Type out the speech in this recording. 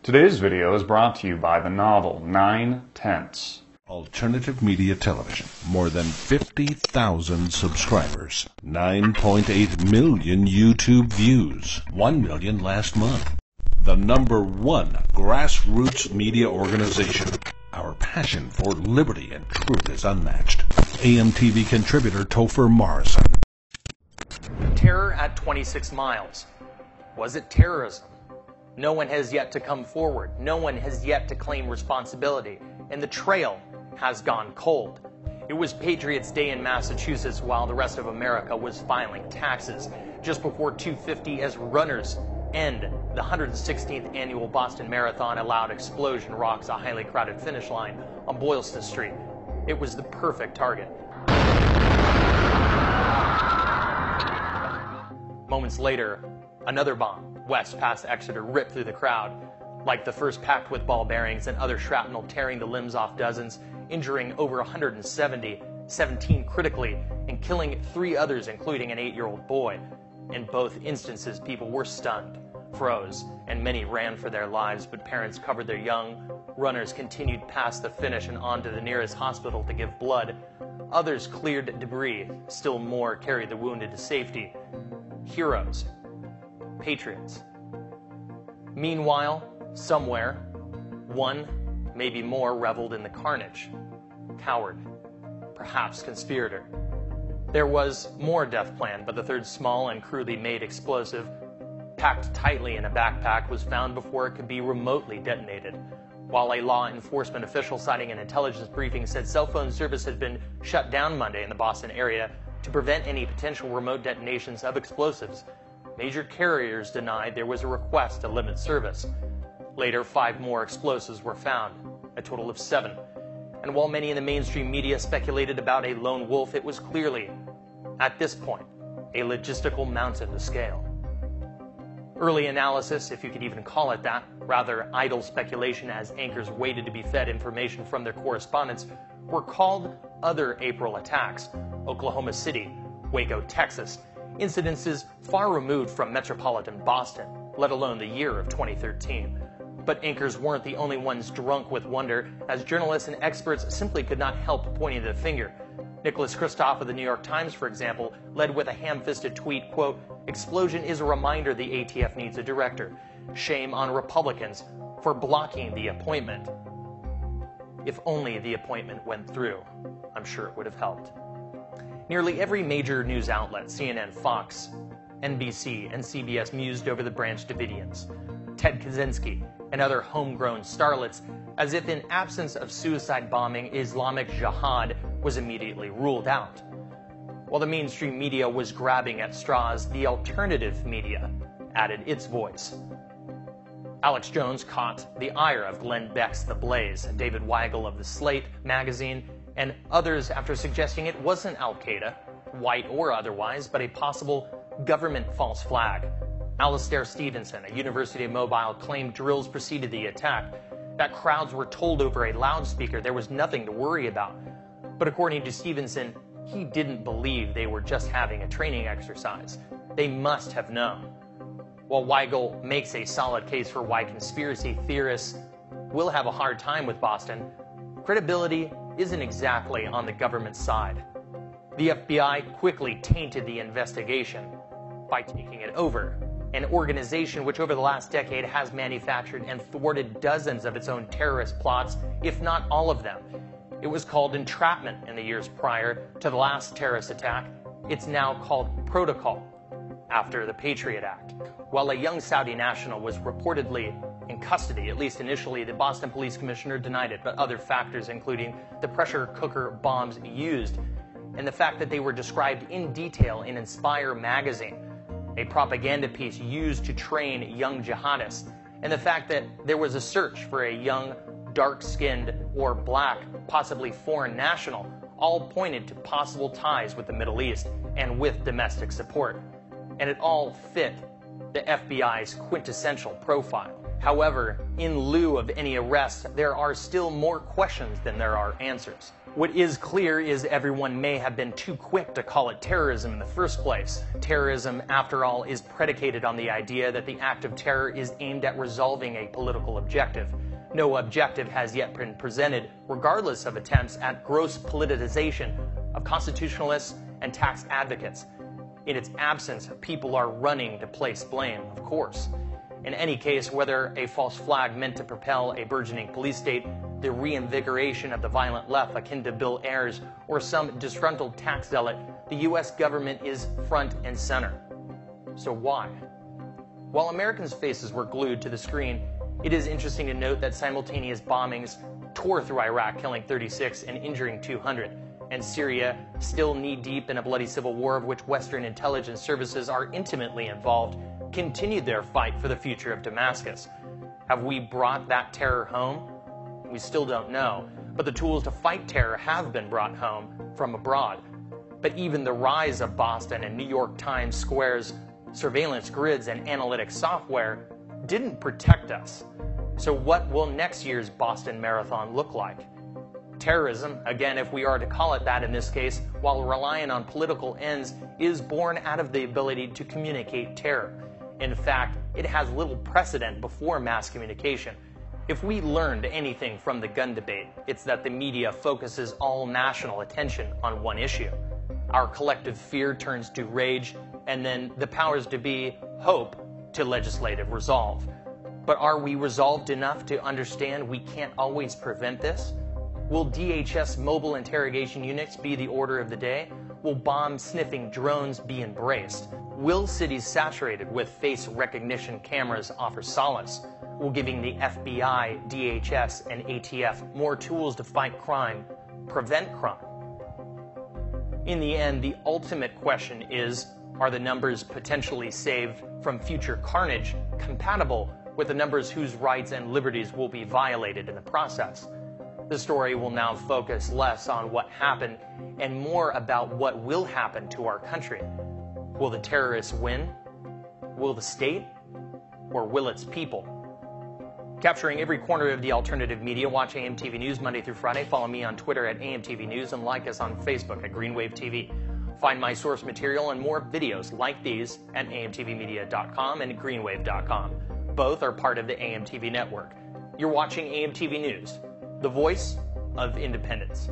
Today's video is brought to you by the novel 9/10. Alternative Media Television. More than 50,000 subscribers. 9.8 million YouTube views. 1 million last month. The #1 grassroots media organization. Our passion for liberty and truth is unmatched. AMTV contributor Topher Morrison. Terror at 26 miles. Was it terrorism? No one has yet to come forward. No one has yet to claim responsibility. And the trail has gone cold. It was Patriots' Day in Massachusetts while the rest of America was filing taxes. Just before 2:50 as runners end the 116th annual Boston Marathon, a loud explosion rocks a highly crowded finish line on Boylston Street. It was the perfect target. Moments later, another bomb, west past Exeter, ripped through the crowd. Like the first, packed with ball bearings and other shrapnel, tearing the limbs off dozens, injuring over 170, 17 critically, and killing 3 others, including an 8-year-old boy. In both instances, people were stunned, froze, and many ran for their lives, but parents covered their young. Runners continued past the finish and on to the nearest hospital to give blood. Others cleared debris. Still more carried the wounded to safety. Heroes. Patriots. Meanwhile, somewhere, one, maybe more, reveled in the carnage. Coward. Perhaps conspirator. There was more death planned, but the third small and crudely made explosive, packed tightly in a backpack, was found before it could be remotely detonated. While a law enforcement official citing an intelligence briefing said cell phone service had been shut down Monday in the Boston area to prevent any potential remote detonations of explosives, major carriers denied there was a request to limit service. Later, 5 more explosives were found, a total of 7. And while many in the mainstream media speculated about a lone wolf, it was clearly, at this point, a logistical mountain to scale. Early analysis, if you could even call it that, rather idle speculation as anchors waited to be fed information from their correspondents, were called other April attacks. Oklahoma City, Waco, Texas, incidences far removed from metropolitan Boston, let alone the year of 2013. But anchors weren't the only ones drunk with wonder, as journalists and experts simply could not help pointing the finger. Nicholas Kristof of the New York Times, for example, led with a ham-fisted tweet, quote, "Explosion is a reminder the ATF needs a director. Shame on Republicans for blocking the appointment." If only the appointment went through, I'm sure it would have helped. Nearly every major news outlet, CNN, Fox, NBC, and CBS, mused over the Branch Davidians, Ted Kaczynski, and other homegrown starlets, as if in absence of suicide bombing, Islamic Jihad was immediately ruled out. While the mainstream media was grabbing at straws, the alternative media added its voice. Alex Jones caught the ire of Glenn Beck's The Blaze, David Weigel of the Slate magazine, and others after suggesting it wasn't Al-Qaeda, white or otherwise, but a possible government false flag. Alastair Stevenson, a University of Mobile, claimed drills preceded the attack, that crowds were told over a loudspeaker there was nothing to worry about. But according to Stevenson, he didn't believe they were just having a training exercise. They must have known. While Weigel makes a solid case for why conspiracy theorists will have a hard time with Boston, credibility isn't exactly on the government's side. The FBI quickly tainted the investigation by taking it over, an organization which over the last decade has manufactured and thwarted dozens of its own terrorist plots, if not all of them. It was called entrapment in the years prior to the last terrorist attack. It's now called protocol, after the Patriot Act. While a young Saudi national was reportedly in custody, at least initially, the Boston police commissioner denied it, but other factors, including the pressure cooker bombs used and the fact that they were described in detail in Inspire magazine, a propaganda piece used to train young jihadists, and the fact that there was a search for a young, dark-skinned or black, possibly foreign national, all pointed to possible ties with the Middle East and with domestic support. And it all fit the FBI's quintessential profile. However, in lieu of any arrests, there are still more questions than there are answers. What is clear is everyone may have been too quick to call it terrorism in the first place. Terrorism, after all, is predicated on the idea that the act of terror is aimed at resolving a political objective. No objective has yet been presented, regardless of attempts at gross politicization of constitutionalists and tax advocates. In its absence, people are running to place blame, of course. In any case, whether a false flag meant to propel a burgeoning police state, the reinvigoration of the violent left akin to Bill Ayers, or some disgruntled tax zealot, the U.S. government is front and center. So why? While Americans' faces were glued to the screen, it is interesting to note that simultaneous bombings tore through Iraq, killing 36 and injuring 200, and Syria, still knee-deep in a bloody civil war of which Western intelligence services are intimately involved, continued their fight for the future of Damascus. Have we brought that terror home? We still don't know, but the tools to fight terror have been brought home from abroad. But even the rise of Boston and New York Times Square's surveillance grids and analytic software didn't protect us. So what will next year's Boston Marathon look like? Terrorism, again, if we are to call it that in this case, while relying on political ends, is born out of the ability to communicate terror. In fact, it has little precedent before mass communication. If we learned anything from the gun debate, it's that the media focuses all national attention on one issue. Our collective fear turns to rage, and then the powers to be hope to legislative resolve. But are we resolved enough to understand we can't always prevent this? Will DHS mobile interrogation units be the order of the day? Will bomb-sniffing drones be embraced? Will cities saturated with face recognition cameras offer solace? Will giving the FBI, DHS, and ATF more tools to fight crime prevent crime? In the end, the ultimate question is, are the numbers potentially saved from future carnage compatible with the numbers whose rights and liberties will be violated in the process? The story will now focus less on what happened and more about what will happen to our country. Will the terrorists win? Will the state? Or will its people? Capturing every corner of the alternative media, watch AMTV News Monday through Friday. Follow me on Twitter at AMTV News and like us on Facebook at Greenwave TV. Find my source material and more videos like these at amtvmedia.com and greenwave.com. Both are part of the AMTV network. You're watching AMTV News, the voice of independence.